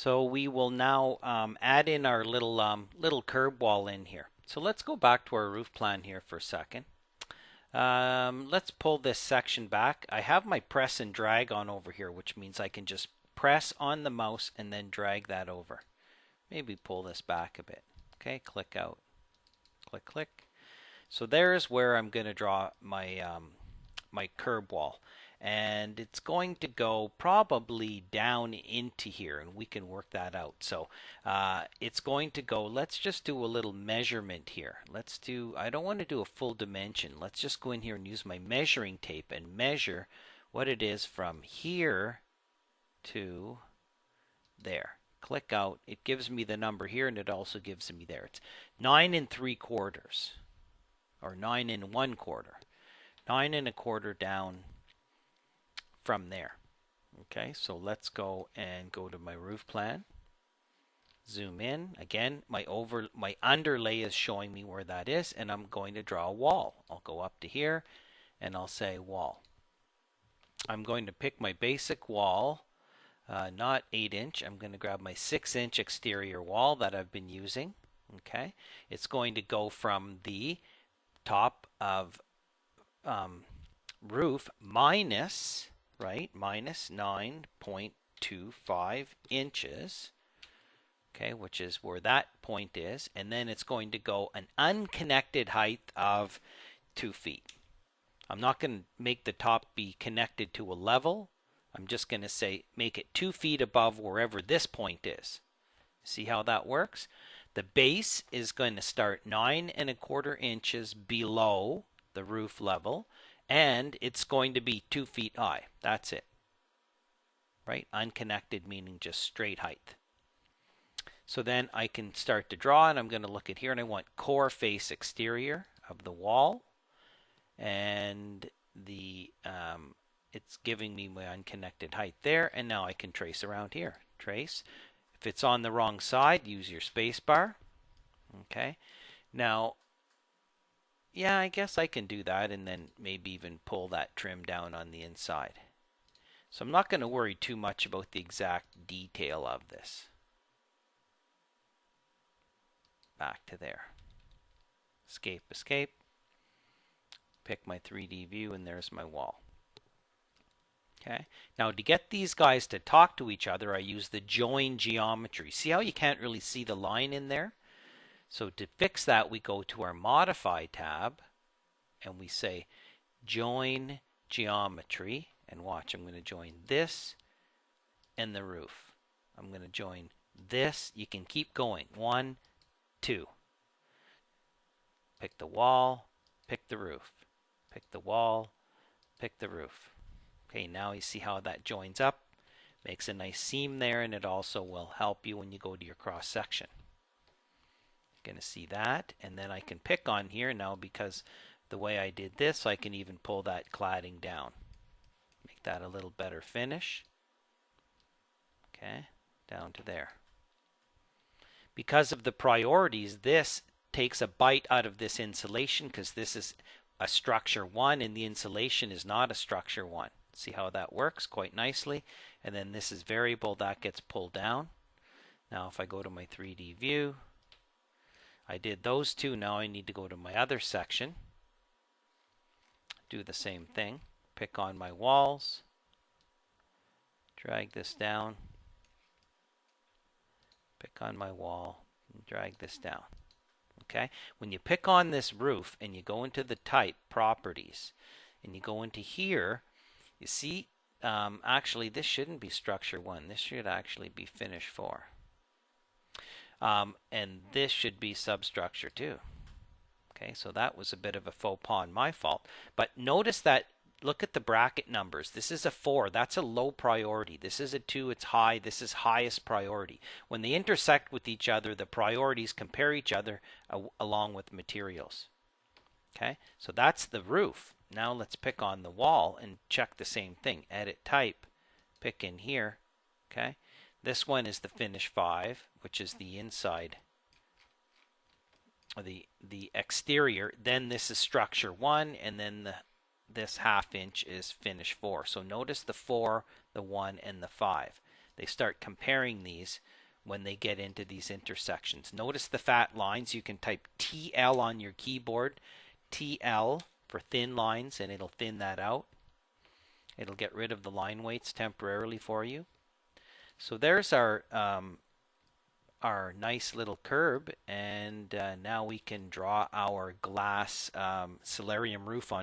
So we will now add in our little curb wall in here. So let's go back to our roof plan here for a second. Let's pull this section back. I have my press and drag on over here, which means I can just press on the mouse and then drag that over. Maybe pull this back a bit. Okay, click out. Click, click. So there's where I'm going to draw my my curb wall, and it's going to go probably down into here, and we can work that out. So it's going to go, let's just do a little measurement here. I don't want to do a full dimension. Let's just go in here and use my measuring tape and measure what it is from here to there. Click out. It gives me the number here, and it also gives me there. It's 9 3/4 or 9 1/4. 9 1/4 down from there. Okay, so let's go and go to my roof plan. Zoom in. Again, my underlay is showing me where that is, and I'm going to draw a wall. I'll go up to here and I'll say wall. I'm going to pick my basic wall, not 8-inch. I'm going to grab my 6-inch exterior wall that I've been using. Okay, it's going to go from the top of roof minus 9.25 inches, okay, which is where that point is, and then it's going to go an unconnected height of 2 feet. I'm not going to make the top be connected to a level. I'm just going to say make it 2 feet above wherever this point is. See how that works? The base is going to start 9 1/4 inches below the roof level, and it's going to be 2 feet high. That's it. Right? Unconnected meaning just straight height. So then I can start to draw, and I'm going to look at here, and I want core face exterior of the wall, and it's giving me my unconnected height there, and now I can trace around here. Trace. If it's on the wrong side, use your space bar. Okay. Now, yeah, I guess I can do that and then maybe even pull that trim down on the inside. So I'm not going to worry too much about the exact detail of this. Back to there. Escape, escape. Pick my 3D view, and there's my wall. Okay. Now to get these guys to talk to each other, I use the join geometry. See how you can't really see the line in there? So to fix that, we go to our Modify tab, and we say Join Geometry. And watch, I'm going to join this and the roof. I'm going to join this. You can keep going. 1, 2. Pick the wall, pick the roof. Pick the wall, pick the roof. Okay, now you see how that joins up. Makes a nice seam there, and it also will help you when you go to your cross section. Going to see that, and then I can pick on here now because the way I did this, I can even pull that cladding down. Make that a little better finish. Okay, down to there. Because of the priorities, this takes a bite out of this insulation because this is a structure 1 and the insulation is not a structure 1. See how that works quite nicely. And then this is variable, that gets pulled down. Now if I go to my 3D view, I did those two. Now I need to go to my other section. Do the same thing. Pick on my walls. Drag this down. Pick on my wall and drag this down. Okay? When you pick on this roof and you go into the type properties and you go into here, you see, actually this shouldn't be structure 1. This should actually be finish 4. And this should be substructure 2. Okay, so that was a bit of a faux pas on my fault. But notice that, look at the bracket numbers. This is a 4. That's a low priority. This is a 2. It's high. This is highest priority. When they intersect with each other, the priorities compare each other along with materials. Okay, so that's the roof. Now let's pick on the wall and check the same thing. Edit type. Pick in here. Okay. This one is the finish 5, which is the inside, or the exterior. Then this is structure 1, and then this 1/2 inch is finish 4. So notice the 4, the 1, and the 5. they start comparing these when they get into these intersections. Notice the fat lines. You can type TL on your keyboard, TL for thin lines, and it'll thin that out. It'll get rid of the line weights temporarily for you. So there's our nice little curb, and now we can draw our glass solarium roof on